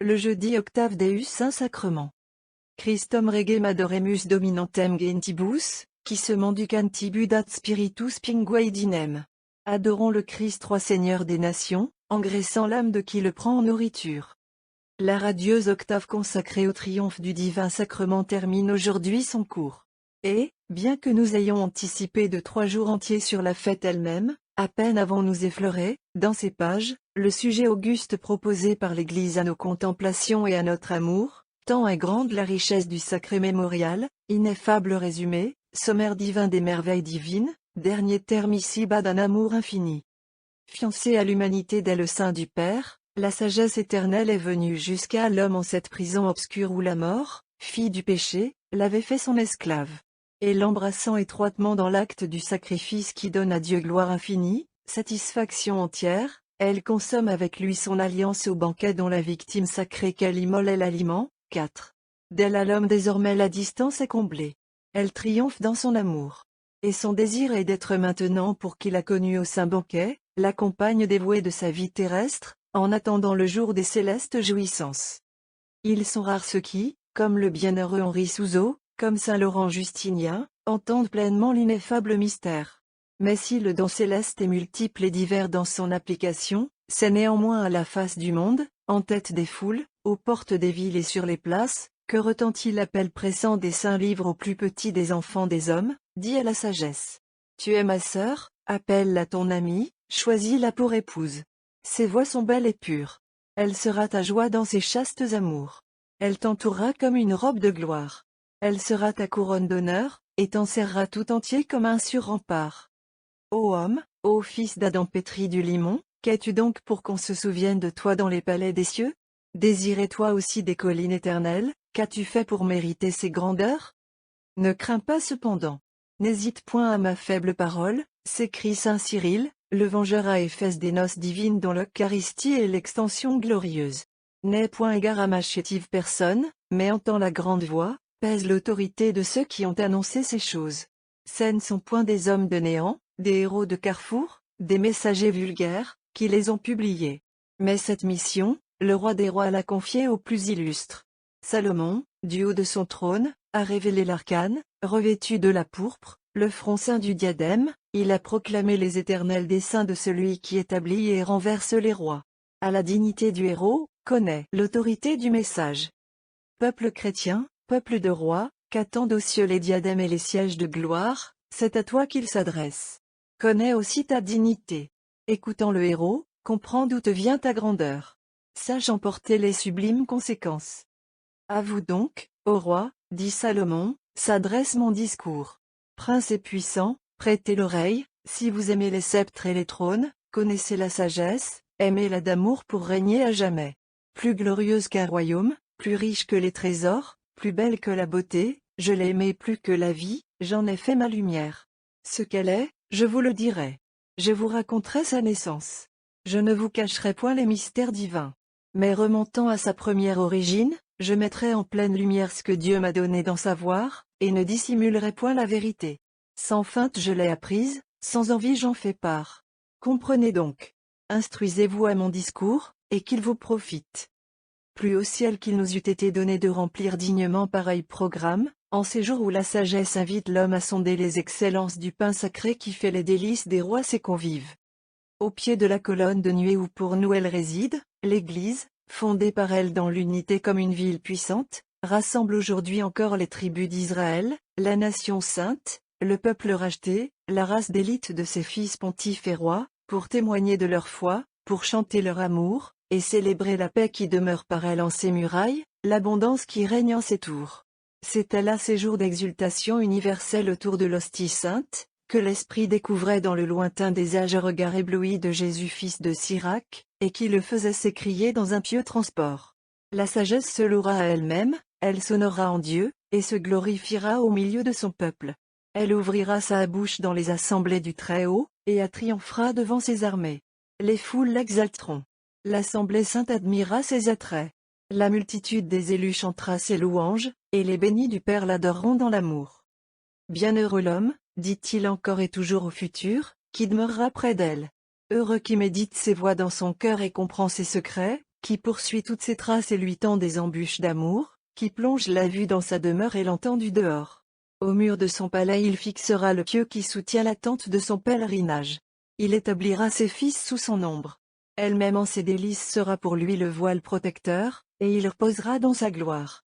le jeudi octave Deus Saint-Sacrement. Christum regem adoremus dominantem gentibus, qui se mendicantibudat spiritus pinguaidinem. Adorons le Christ roi Seigneur des nations, engraissant l'âme de qui le prend en nourriture. La radieuse octave consacrée au triomphe du divin sacrement termine aujourd'hui son cours. Et, bien que nous ayons anticipé de 3 jours entiers sur la fête elle-même, à peine avons-nous effleuré, dans ces pages, le sujet auguste proposé par l'Église à nos contemplations et à notre amour, tant est grande la richesse du sacré mémorial, ineffable résumé, sommaire divin des merveilles divines, dernier terme ici-bas d'un amour infini. Fiancée à l'humanité dès le sein du Père, la sagesse éternelle est venue jusqu'à l'homme en cette prison obscure où la mort, fille du péché, l'avait fait son esclave. Et l'embrassant étroitement dans l'acte du sacrifice qui donne à Dieu gloire infinie, satisfaction entière, elle consomme avec lui son alliance au banquet dont la victime sacrée qu'elle immole est l'aliment. 4. D'elle à l'homme désormais la distance est comblée. Elle triomphe dans son amour. Et son désir est d'être maintenant pour qui l'a connue au saint banquet, la compagne dévouée de sa vie terrestre, en attendant le jour des célestes jouissances. Ils sont rares ceux qui, comme le bienheureux Henri Souzeau, comme saint Laurent Justinien, entendent pleinement l'ineffable mystère. Mais si le don céleste est multiple et divers dans son application, c'est néanmoins à la face du monde, en tête des foules, aux portes des villes et sur les places, que retentit l'appel pressant des saints livres aux plus petits des enfants des hommes, dit à la sagesse. Tu es ma sœur, appelle-la ton amie, choisis-la pour épouse. Ses voix sont belles et pures. Elle sera ta joie dans ses chastes amours. Elle t'entourera comme une robe de gloire. Elle sera ta couronne d'honneur, et t'enserrera tout entier comme un sûr rempart. Ô homme, ô fils d'Adam pétri du limon, qu'as-tu donc pour qu'on se souvienne de toi dans les palais des cieux? Désirais-toi aussi des collines éternelles, qu'as-tu fait pour mériter ces grandeurs? Ne crains pas cependant. N'hésite point à ma faible parole, s'écrie saint Cyril, le vengeur à Éphèse des noces divines dont l'Eucharistie est l'extension glorieuse. N'aie point égard à ma chétive personne, mais entends la grande voix, pèse l'autorité de ceux qui ont annoncé ces choses. Ce ne sont point des hommes de néant, des héros de carrefour, des messagers vulgaires, qui les ont publiés. Mais cette mission, le roi des rois l'a confiée aux plus illustres. Salomon, du haut de son trône, a révélé l'arcane, revêtu de la pourpre, le front ceint du diadème, il a proclamé les éternels desseins de celui qui établit et renverse les rois. À la dignité du héros, connaît l'autorité du message. Peuple chrétien, peuple de rois, qu'attendent aux cieux les diadèmes et les sièges de gloire, c'est à toi qu'il s'adresse. Connais aussi ta dignité. Écoutant le héros, comprends d'où te vient ta grandeur. Sache emporter les sublimes conséquences. À vous donc, ô roi, dit Salomon, s'adresse mon discours. Princes et puissants, prêtez l'oreille, si vous aimez les sceptres et les trônes, connaissez la sagesse, aimez-la d'amour pour régner à jamais. Plus glorieuse qu'un royaume, plus riche que les trésors, plus belle que la beauté, je l'ai aimée plus que la vie, j'en ai fait ma lumière. Ce qu'elle est, je vous le dirai. Je vous raconterai sa naissance. Je ne vous cacherai point les mystères divins. Mais remontant à sa première origine, je mettrai en pleine lumière ce que Dieu m'a donné d'en savoir, et ne dissimulerai point la vérité. Sans feinte je l'ai apprise, sans envie j'en fais part. Comprenez donc. Instruisez-vous à mon discours, et qu'il vous profite. Plus au ciel qu'il nous eût été donné de remplir dignement pareil programme, en ces jours où la sagesse invite l'homme à sonder les excellences du pain sacré qui fait les délices des rois ses convives. Au pied de la colonne de nuée où pour nous elle réside, l'Église, fondée par elle dans l'unité comme une ville puissante, rassemble aujourd'hui encore les tribus d'Israël, la nation sainte, le peuple racheté, la race d'élite de ses fils pontifes et rois, pour témoigner de leur foi, pour chanter leur amour, et célébrer la paix qui demeure par elle en ses murailles, l'abondance qui règne en ses tours. C'était là ces jours d'exultation universelle autour de l'hostie sainte, que l'Esprit découvrait dans le lointain des âges regard ébloui de Jésus fils de Sirac, et qui le faisait s'écrier dans un pieux transport. La sagesse se louera à elle-même, elle s'honorera en Dieu, et se glorifiera au milieu de son peuple. Elle ouvrira sa bouche dans les assemblées du Très-Haut, et triomphera devant ses armées. Les foules l'exalteront. L'assemblée sainte admirera ses attraits. La multitude des élus chantera ses louanges, et les bénis du Père l'adoreront dans l'amour. Bienheureux l'homme, dit-il encore et toujours au futur, qui demeurera près d'elle. Heureux qui médite ses voies dans son cœur et comprend ses secrets, qui poursuit toutes ses traces et lui tend des embûches d'amour, qui plonge la vue dans sa demeure et l'entend du dehors. Au mur de son palais il fixera le pieu qui soutient la tente de son pèlerinage. Il établira ses fils sous son ombre. Elle-même en ses délices sera pour lui le voile protecteur, et il reposera dans sa gloire.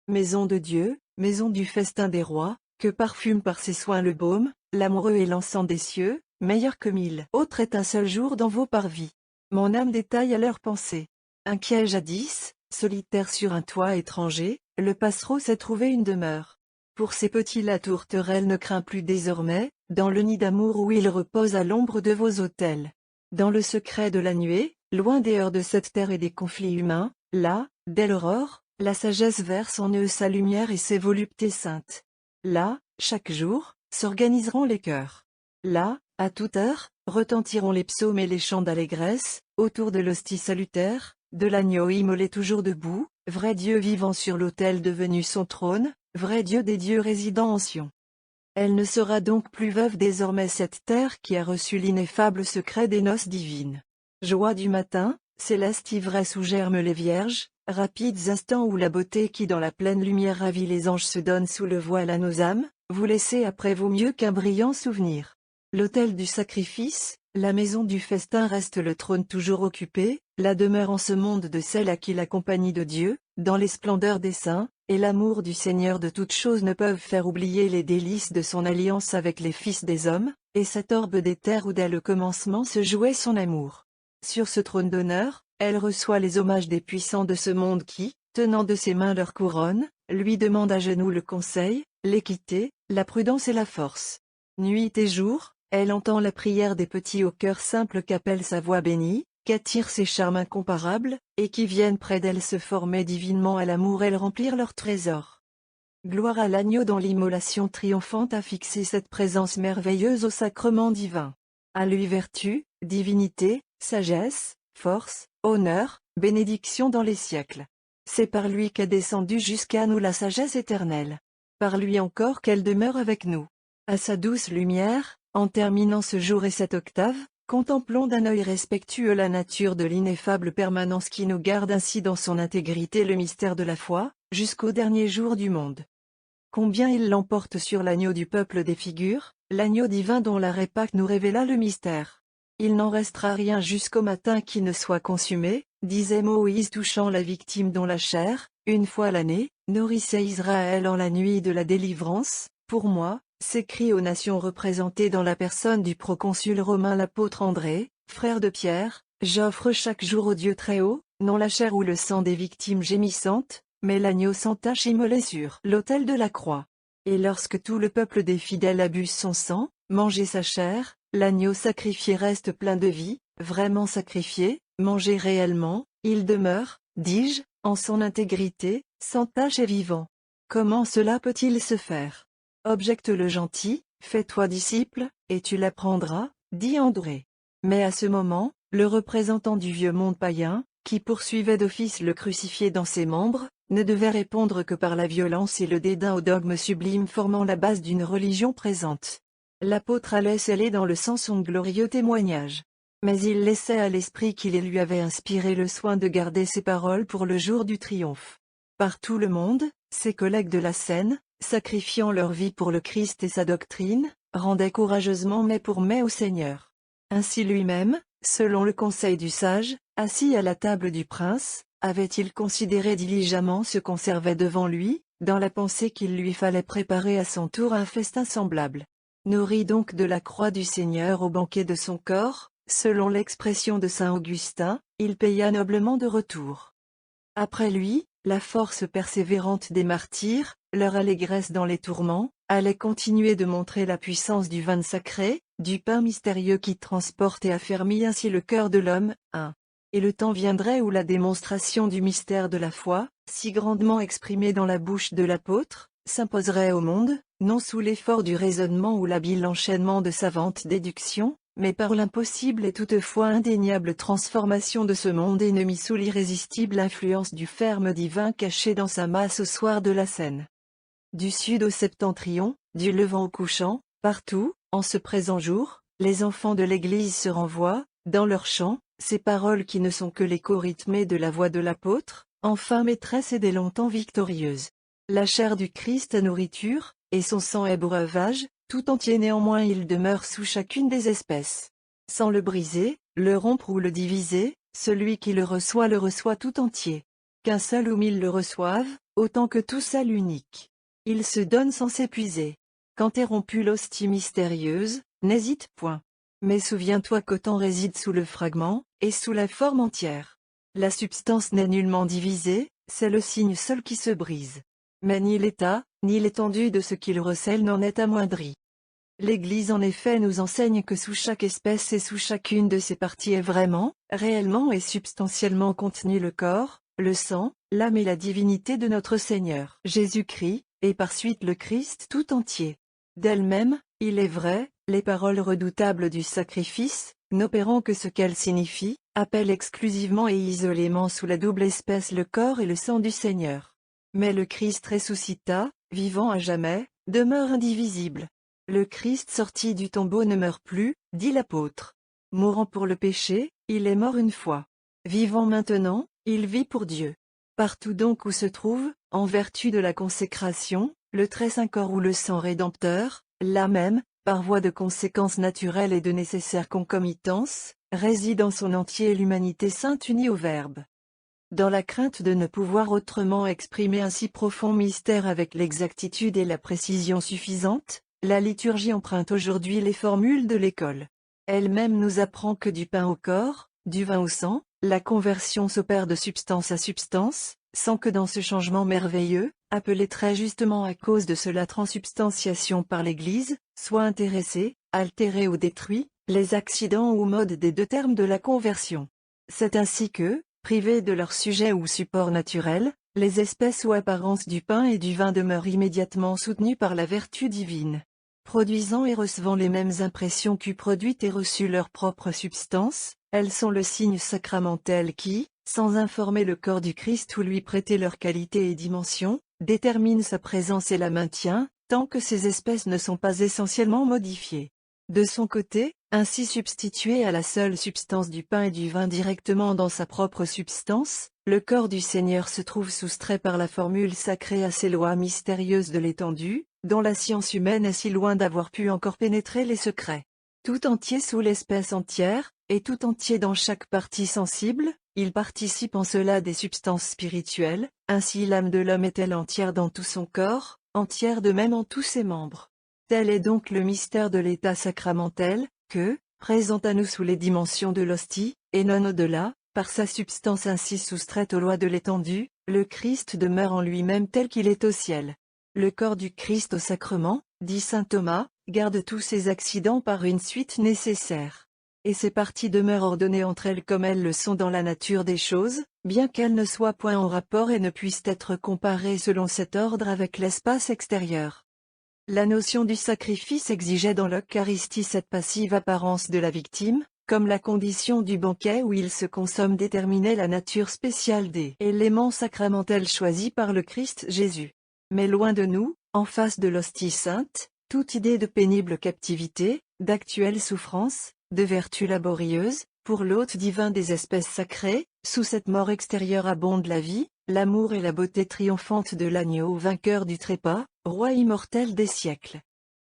Maison de Dieu, maison du festin des rois, que parfume par ses soins le baume, l'amoureux et l'encens des cieux, meilleur que 1000 autres est un seul jour dans vos parvis. Mon âme détaille à leurs pensées. Inquiet jadis, solitaire sur un toit étranger, le passereau s'est trouvé une demeure. Pour ces petits la tourterelle ne craint plus désormais, dans le nid d'amour où il repose à l'ombre de vos autels. Dans le secret de la nuée, loin des heurts de cette terre et des conflits humains, là, dès l'aurore, la sagesse verse en eux sa lumière et ses voluptés saintes. Là, chaque jour, s'organiseront les chœurs. Là, à toute heure, retentiront les psaumes et les chants d'allégresse, autour de l'hostie salutaire, de l'agneau immolé toujours debout, vrai Dieu vivant sur l'autel devenu son trône, vrai Dieu des dieux résidant en Sion. Elle ne sera donc plus veuve désormais cette terre qui a reçu l'ineffable secret des noces divines. Joie du matin, céleste ivresse où germent les vierges, rapides instants où la beauté qui dans la pleine lumière ravit les anges se donne sous le voile à nos âmes, vous laissez après vous mieux qu'un brillant souvenir. L'autel du sacrifice, la maison du festin reste le trône toujours occupé, la demeure en ce monde de celle à qui la compagnie de Dieu, dans les splendeurs des saints, et l'amour du Seigneur de toutes choses ne peuvent faire oublier les délices de son alliance avec les fils des hommes, et cette orbe des terres où dès le commencement se jouait son amour. Sur ce trône d'honneur, elle reçoit les hommages des puissants de ce monde qui, tenant de ses mains leur couronne, lui demandent à genoux le conseil, l'équité, la prudence et la force. Nuit et jour, elle entend la prière des petits au cœur simple qu'appelle sa voix bénie, qu'attire ses charmes incomparables, et qui viennent près d'elle se former divinement à l'amour et remplir leur trésor. Gloire à l'agneau dont l'immolation triomphante a fixé cette présence merveilleuse au sacrement divin. À lui vertu, divinité, sagesse, force, honneur, bénédiction dans les siècles. C'est par lui qu'est descendue jusqu'à nous la sagesse éternelle. Par lui encore qu'elle demeure avec nous. À sa douce lumière, en terminant ce jour et cette octave, contemplons d'un œil respectueux la nature de l'ineffable permanence qui nous garde ainsi dans son intégrité le mystère de la foi, jusqu'au dernier jour du monde. Combien il l'emporte sur l'agneau du peuple des figures, l'agneau divin dont la Pâque nous révéla le mystère. Il n'en restera rien jusqu'au matin qui ne soit consumé, disait Moïse touchant la victime dont la chair, une fois l'année, nourrissait Israël en la nuit de la délivrance. Pour moi, s'écrie aux nations représentées dans la personne du proconsul romain l'apôtre André, frère de Pierre, j'offre chaque jour au Dieu très haut, non la chair ou le sang des victimes gémissantes, mais l'agneau sans tache immolé sur l'autel de la croix. Et lorsque tout le peuple des fidèles abuse son sang, manger sa chair, l'agneau sacrifié reste plein de vie, vraiment sacrifié, mangé réellement, il demeure, dis-je, en son intégrité, sans tache et vivant. Comment cela peut-il se faire ? Objecte le gentil, fais-toi disciple, et tu l'apprendras, dit André. Mais à ce moment, le représentant du vieux monde païen, qui poursuivait d'office le crucifié dans ses membres, ne devait répondre que par la violence et le dédain au dogme sublime formant la base d'une religion présente. L'apôtre allait sceller dans le sang son glorieux témoignage. Mais il laissait à l'esprit qui les lui avait inspiré le soin de garder ses paroles pour le jour du triomphe. Par tout le monde, ses collègues de la scène, sacrifiant leur vie pour le Christ et sa doctrine, rendaient courageusement mai pour mai au Seigneur. Ainsi lui-même, selon le conseil du sage, assis à la table du prince, avait-il considéré diligemment ce qu'on servait devant lui, dans la pensée qu'il lui fallait préparer à son tour un festin semblable. Nourri donc de la croix du Seigneur au banquet de son corps, selon l'expression de saint Augustin, il paya noblement de retour. Après lui, la force persévérante des martyrs, leur allégresse dans les tourments, allait continuer de montrer la puissance du vin sacré, du pain mystérieux qui transporte et affermit ainsi le cœur de l'homme. 1. Et le temps viendrait où la démonstration du mystère de la foi, si grandement exprimée dans la bouche de l'apôtre, s'imposerait au monde, non sous l'effort du raisonnement ou l'habile enchaînement de savantes déductions, mais par l'impossible et toutefois indéniable transformation de ce monde ennemi sous l'irrésistible influence du ferme divin caché dans sa masse au soir de la Seine. Du sud au septentrion, du levant au couchant, partout, en ce présent jour, les enfants de l'Église se renvoient, dans leurs chants, ces paroles qui ne sont que l'écho rythmé de la voix de l'apôtre, enfin maîtresse et dès longtemps victorieuse. La chair du Christ est nourriture, et son sang est breuvage, tout entier néanmoins il demeure sous chacune des espèces. Sans le briser, le rompre ou le diviser, celui qui le reçoit tout entier. Qu'un seul ou mille le reçoivent, autant que tous à l'unique. Il se donne sans s'épuiser. Quand est rompue l'hostie mystérieuse, n'hésite point. Mais souviens-toi qu'autant réside sous le fragment, et sous la forme entière. La substance n'est nullement divisée, c'est le signe seul qui se brise. Mais ni l'état, ni l'étendue de ce qu'il recèle n'en est amoindri. L'Église en effet nous enseigne que sous chaque espèce et sous chacune de ses parties est vraiment, réellement et substantiellement contenu le corps, le sang, l'âme et la divinité de notre Seigneur Jésus-Christ, et par suite le Christ tout entier. D'elle-même, il est vrai, les paroles redoutables du sacrifice, n'opérant que ce qu'elles signifient, appellent exclusivement et isolément sous la double espèce le corps et le sang du Seigneur. Mais le Christ ressuscita, vivant à jamais, demeure indivisible. Le Christ sorti du tombeau ne meurt plus, dit l'apôtre. Mourant pour le péché, il est mort une fois. Vivant maintenant, il vit pour Dieu. Partout donc où se trouve, en vertu de la consécration, le très saint corps ou le sang rédempteur, là même, par voie de conséquences naturelles et de nécessaire concomitance, réside en son entier l'humanité sainte unie au Verbe. Dans la crainte de ne pouvoir autrement exprimer un si profond mystère avec l'exactitude et la précision suffisantes, la liturgie emprunte aujourd'hui les formules de l'école. Elle-même nous apprend que du pain au corps, du vin au sang, la conversion s'opère de substance à substance, sans que dans ce changement merveilleux, appelé très justement à cause de cela transubstantiation par l'Église, soient intéressés, altérés ou détruits, les accidents ou modes des deux termes de la conversion. C'est ainsi que, privés de leur sujet ou support naturel, les espèces ou apparences du pain et du vin demeurent immédiatement soutenues par la vertu divine. Produisant et recevant les mêmes impressions qu'eût produites et reçu leur propre substance, elles sont le signe sacramentel qui, sans informer le corps du Christ ou lui prêter leur qualité et dimension, détermine sa présence et la maintient, tant que ces espèces ne sont pas essentiellement modifiées. De son côté, ainsi substitué à la seule substance du pain et du vin directement dans sa propre substance, le corps du Seigneur se trouve soustrait par la formule sacrée à ces lois mystérieuses de l'étendue, dont la science humaine est si loin d'avoir pu encore pénétrer les secrets. Tout entier sous l'espèce entière, et tout entier dans chaque partie sensible, il participe en cela des substances spirituelles, ainsi l'âme de l'homme est-elle entière dans tout son corps, entière de même en tous ses membres. Tel est donc le mystère de l'état sacramentel, que, présent à nous sous les dimensions de l'hostie, et non au-delà, par sa substance ainsi soustraite aux lois de l'étendue, le Christ demeure en lui-même tel qu'il est au ciel. Le corps du Christ au sacrement, dit saint Thomas, garde tous ses accidents par une suite nécessaire. Et ses parties demeurent ordonnées entre elles comme elles le sont dans la nature des choses, bien qu'elles ne soient point en rapport et ne puissent être comparées selon cet ordre avec l'espace extérieur. La notion du sacrifice exigeait dans l'Eucharistie cette passive apparence de la victime, comme la condition du banquet où il se consomme déterminait la nature spéciale des éléments sacramentels choisis par le Christ Jésus. Mais loin de nous, en face de l'hostie sainte, toute idée de pénible captivité, d'actuelle souffrance, de vertu laborieuse, pour l'hôte divin des espèces sacrées, sous cette mort extérieure abonde la vie, l'amour et la beauté triomphante de l'agneau vainqueur du trépas, roi immortel des siècles.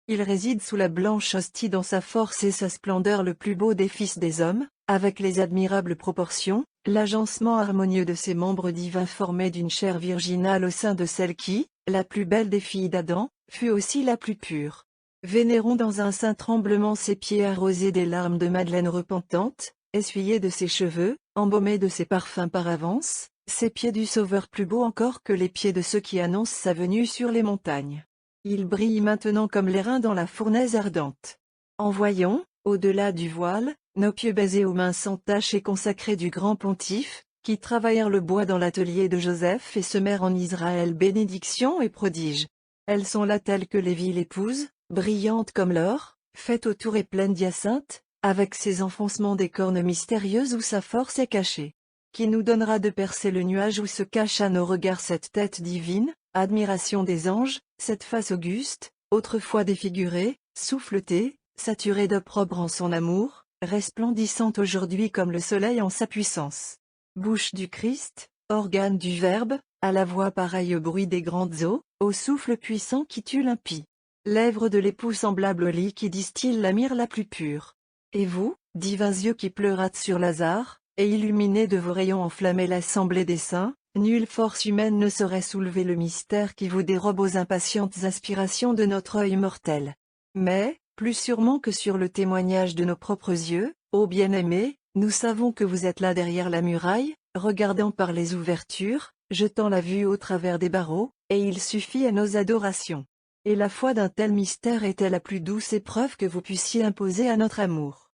Il réside sous la blanche hostie dans sa force et sa splendeur le plus beau des fils des hommes, avec les admirables proportions, l'agencement harmonieux de ses membres divins formés d'une chair virginale au sein de celle qui, la plus belle des filles d'Adam, fut aussi la plus pure. Vénérons dans un saint tremblement ses pieds arrosés des larmes de Madeleine repentante, essuyés de ses cheveux, embaumés de ses parfums par avance, ses pieds du Sauveur plus beaux encore que les pieds de ceux qui annoncent sa venue sur les montagnes. Il brille maintenant comme l'airain dans la fournaise ardente. En voyons, au-delà du voile, nos pieux baisés aux mains sans tache et consacrés du grand pontife, qui travaillèrent le bois dans l'atelier de Joseph et semèrent en Israël bénédiction et prodiges. Elles sont là telles que les villes épouses, brillantes comme l'or, faites autour et pleines d'hyacinthe, avec ses enfoncements des cornes mystérieuses où sa force est cachée. Qui nous donnera de percer le nuage où se cache à nos regards cette tête divine, admiration des anges, cette face auguste, autrefois défigurée, souffletée, saturée d'opprobre en son amour, resplendissante aujourd'hui comme le soleil en sa puissance. Bouche du Christ, organe du Verbe, à la voix pareille au bruit des grandes eaux, au souffle puissant qui tue l'impie. Lèvres de l'époux semblable au lit qui distille la myrrhe la plus pure. Et vous, divins yeux qui pleurâtes sur Lazare, et illuminés de vos rayons enflammés l'assemblée des saints, nulle force humaine ne saurait soulever le mystère qui vous dérobe aux impatientes aspirations de notre œil mortel. Mais, plus sûrement que sur le témoignage de nos propres yeux, ô bien-aimés, nous savons que vous êtes là derrière la muraille, regardant par les ouvertures, jetant la vue au travers des barreaux, et il suffit à nos adorations. Et la foi d'un tel mystère était la plus douce épreuve que vous puissiez imposer à notre amour.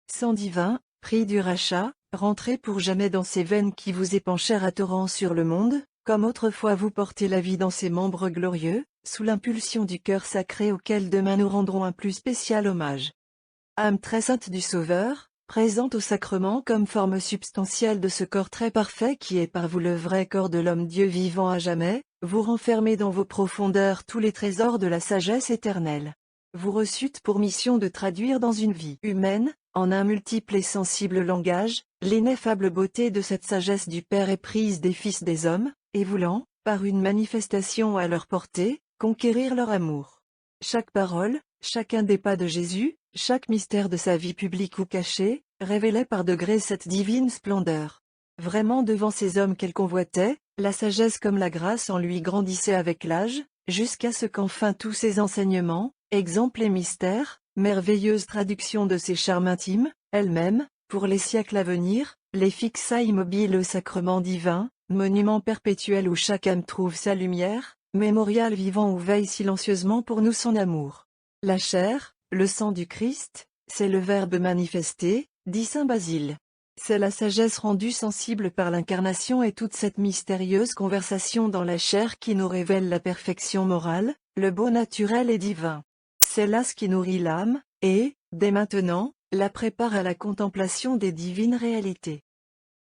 Sang divin, prix du rachat, rentrez pour jamais dans ces veines qui vous épanchèrent à torrents sur le monde, comme autrefois vous portez la vie dans ces membres glorieux, sous l'impulsion du cœur sacré auquel demain nous rendrons un plus spécial hommage. Âme très sainte du Sauveur, présente au sacrement comme forme substantielle de ce corps très parfait qui est par vous le vrai corps de l'homme Dieu vivant à jamais, vous renfermez dans vos profondeurs tous les trésors de la sagesse éternelle. Vous reçûtes pour mission de traduire dans une vie humaine, en un multiple et sensible langage, l'ineffable beauté de cette sagesse du Père éprise des fils des hommes, et voulant, par une manifestation à leur portée, conquérir leur amour. Chaque parole, chacun des pas de Jésus, chaque mystère de sa vie publique ou cachée, révélait par degrés cette divine splendeur. Vraiment devant ces hommes qu'elle convoitait, la sagesse comme la grâce en lui grandissait avec l'âge, jusqu'à ce qu'enfin tous ses enseignements, exemples et mystères, merveilleuse traduction de ses charmes intimes, elle-même, pour les siècles à venir, les fixa immobiles au sacrement divin, monument perpétuel où chaque âme trouve sa lumière, mémorial vivant où veille silencieusement pour nous son amour. La chair, le sang du Christ, c'est le Verbe manifesté, dit saint Basile. C'est la sagesse rendue sensible par l'incarnation et toute cette mystérieuse conversation dans la chair qui nous révèle la perfection morale, le beau naturel et divin. C'est là ce qui nourrit l'âme, et, dès maintenant, la prépare à la contemplation des divines réalités.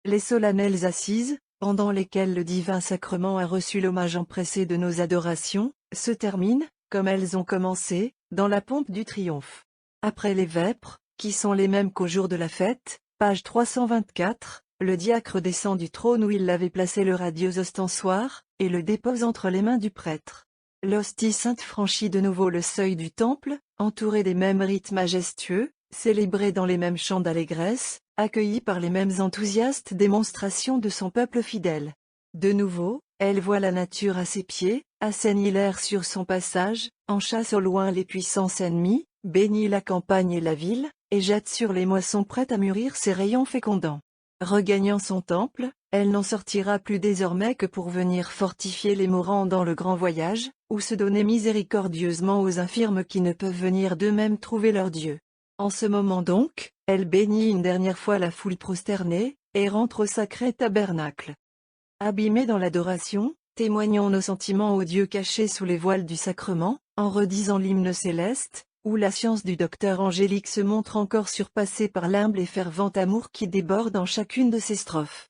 Les solennelles assises, pendant lesquelles le divin sacrement a reçu l'hommage empressé de nos adorations, se terminent, comme elles ont commencé, dans la pompe du triomphe. Après les vêpres, qui sont les mêmes qu'au jour de la fête, page 324, le diacre descend du trône où il l'avait placé le radieux ostensoir, et le dépose entre les mains du prêtre. L'hostie sainte franchit de nouveau le seuil du temple, entourée des mêmes rites majestueux, célébrée dans les mêmes chants d'allégresse, accueillie par les mêmes enthousiastes démonstrations de son peuple fidèle. De nouveau, elle voit la nature à ses pieds, assaignit l'air sur son passage, enchasse au loin les puissances ennemies, bénit la campagne et la ville, et jette sur les moissons prêtes à mûrir ses rayons fécondants. Regagnant son temple, elle n'en sortira plus désormais que pour venir fortifier les mourants dans le grand voyage, ou se donner miséricordieusement aux infirmes qui ne peuvent venir d'eux-mêmes trouver leur Dieu. En ce moment donc, elle bénit une dernière fois la foule prosternée, et rentre au sacré tabernacle. Abîmés dans l'adoration, témoignons nos sentiments au Dieu caché sous les voiles du sacrement, en redisant l'hymne céleste, où la science du docteur angélique se montre encore surpassée par l'humble et fervent amour qui déborde en chacune de ses strophes.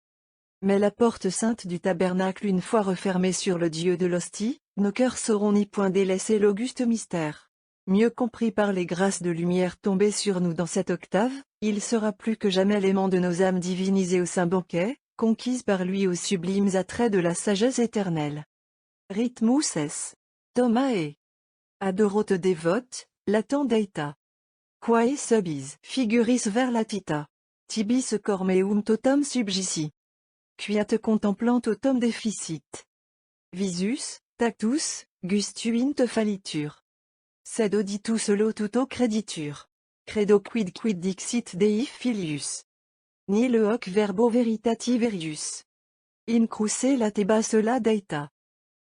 Mais la porte sainte du tabernacle une fois refermée sur le Dieu de l'hostie, nos cœurs sauront ni point délaisser l'auguste mystère. Mieux compris par les grâces de lumière tombées sur nous dans cette octave, il sera plus que jamais l'aimant de nos âmes divinisées au saint banquet, conquises par lui aux sublimes attraits de la sagesse éternelle. Rhythmus es. Thomas et Adorote dévote, latent deita. Quae subis figuris ver latita. Tibis cor meum totum subjici. Quiat contemplant totum deficit. Visus, tactus, gustuint fallitur. Sed auditus lotuto creditur. Credo quid dixit Dei filius. Nihil hoc verbo veritati verius. Incruce lateba sola deita.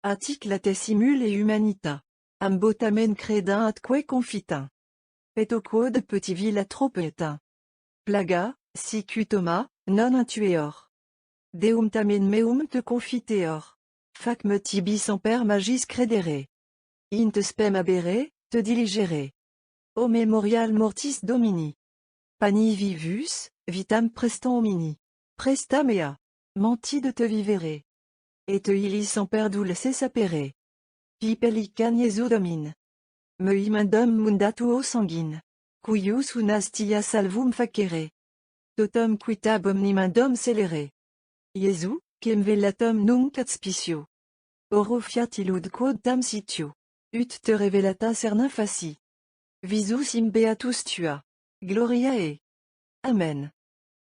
Attic late simul et humanita. Ambotamen credin atque confitin. Peto quod petit villa trop etin. Plaga, sicu Thomas, non intueor. Deum tamen meum te confiteor. Fac me tibi semper magis credere. Int spem abere, te diligere. O memorial mortis domini. Pani vivus, vitam prestam homini. Presta mea. Menti de te vivere. Et te illis semper dulce sapere. Pi pellican Jesu domine. Me imandum mundatuo sanguine. cuius unastia salvum facere. Totum quitab omnim indom celere. Iesu, quem velatum nunc adspicio. Oro fiat illud quod tam sitio. Ut te revelata cerna faci. Visus im beatus tua. Gloria et. Amen.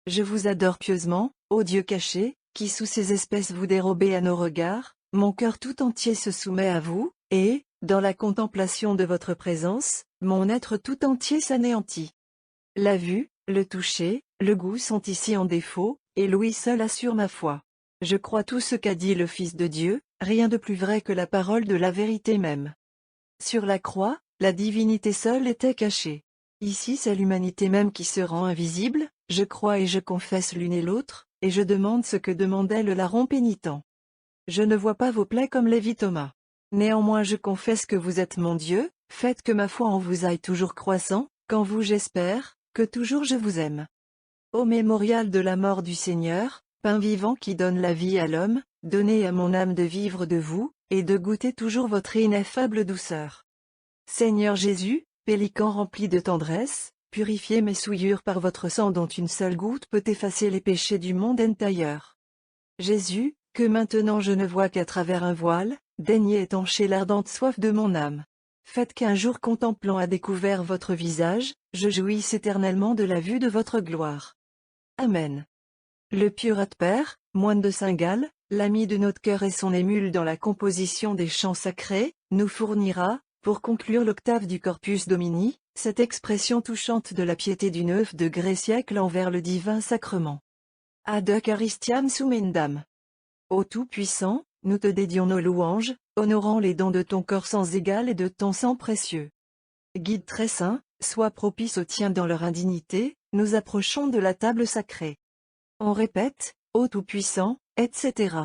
Je vous adore pieusement, ô Dieu caché, qui sous ces espèces vous dérobez à nos regards, mon cœur tout entier se soumet à vous, et, dans la contemplation de votre présence, mon être tout entier s'anéantit. La vue, le toucher, le goût sont ici en défaut, et l'ouïe seule assure ma foi. Je crois tout ce qu'a dit le Fils de Dieu, rien de plus vrai que la parole de la vérité même. Sur la croix, la divinité seule était cachée. Ici c'est l'humanité même qui se rend invisible, je crois et je confesse l'une et l'autre, et je demande ce que demandait le larron pénitent. Je ne vois pas vos plaies comme les vit Thomas. Néanmoins je confesse que vous êtes mon Dieu, faites que ma foi en vous aille toujours croissant, qu'en vous j'espère, que toujours je vous aime. Ô mémorial de la mort du Seigneur, pain vivant qui donne la vie à l'homme, donnez à mon âme de vivre de vous, et de goûter toujours votre ineffable douceur. Seigneur Jésus, pélican rempli de tendresse, purifiez mes souillures par votre sang dont une seule goutte peut effacer les péchés du monde intérieur. Jésus, que maintenant je ne vois qu'à travers un voile, daignez étancher l'ardente soif de mon âme. Faites qu'un jour contemplant à découvert votre visage, je jouisse éternellement de la vue de votre gloire. Amen. Le Purat Père, moine de Saint-Gall, l'ami de notre cœur et son émule dans la composition des chants sacrés, nous fournira, pour conclure l'octave du Corpus Domini, cette expression touchante de la piété du 9 degré siècle envers le divin sacrement. Ad Eucharistiam sumendam. Ô Tout-Puissant, nous te dédions nos louanges, honorant les dons de ton corps sans égal et de ton sang précieux. Guide très saint, sois propice aux tiens dans leur indignité, nous approchons de la table sacrée. On répète, ô Tout-Puissant, etc.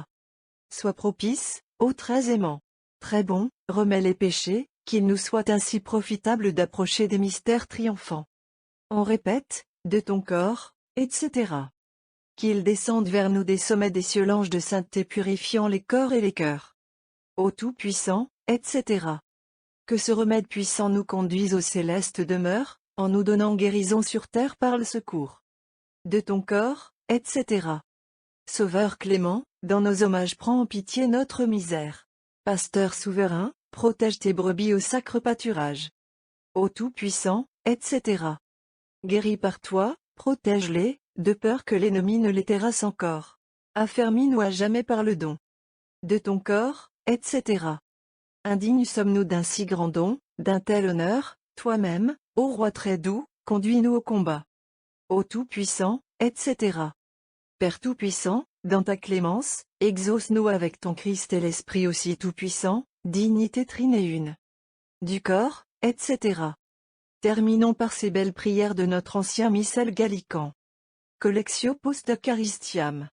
Sois propice, ô très aimant. Très bon, remets les péchés, qu'il nous soit ainsi profitable d'approcher des mystères triomphants. On répète, de ton corps, etc. Qu'il descende vers nous des sommets des cieux l'ange de sainteté purifiant les corps et les cœurs. Ô Tout-Puissant, etc. Que ce remède puissant nous conduise aux célestes demeures, en nous donnant guérison sur terre par le secours de ton corps, etc. Sauveur clément, dans nos hommages prends en pitié notre misère. Pasteur souverain, protège tes brebis au sacre pâturage. Ô Tout-Puissant, etc. Guéris par toi, protège-les, de peur que l'ennemi ne les terrasse encore. Affermis-nous à jamais par le don de ton corps, etc. Indignes sommes-nous d'un si grand don, d'un tel honneur, toi-même, ô roi très doux, conduis-nous au combat. Ô Tout-Puissant, etc. Père Tout-Puissant, dans ta clémence, exauce-nous avec ton Christ et l'Esprit aussi Tout-Puissant, dignité trinéune du corps, etc. Terminons par ces belles prières de notre ancien missel gallican. Collectio post Eucharistiam.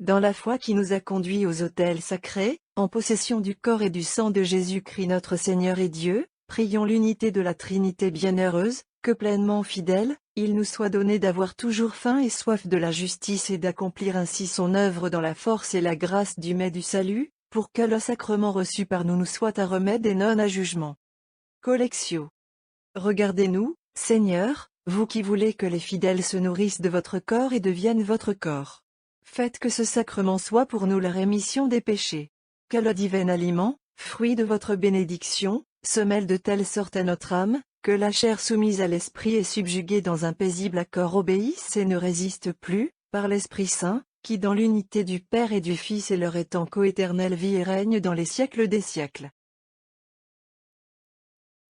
Dans la foi qui nous a conduits aux autels sacrés, en possession du corps et du sang de Jésus-Christ notre Seigneur et Dieu, prions l'unité de la Trinité bienheureuse, que pleinement fidèle, il nous soit donné d'avoir toujours faim et soif de la justice et d'accomplir ainsi son œuvre dans la force et la grâce du mets du salut, pour que le sacrement reçu par nous nous soit un remède et non à jugement. Collectio. Regardez-nous, Seigneur, vous qui voulez que les fidèles se nourrissent de votre corps et deviennent votre corps. Faites que ce sacrement soit pour nous la rémission des péchés. Que le divin aliment, fruit de votre bénédiction, se mêle de telle sorte à notre âme, que la chair soumise à l'esprit et subjuguée dans un paisible accord obéisse et ne résiste plus, par l'Esprit Saint, qui dans l'unité du Père et du Fils et leur étant coéternelle vie et règne dans les siècles des siècles.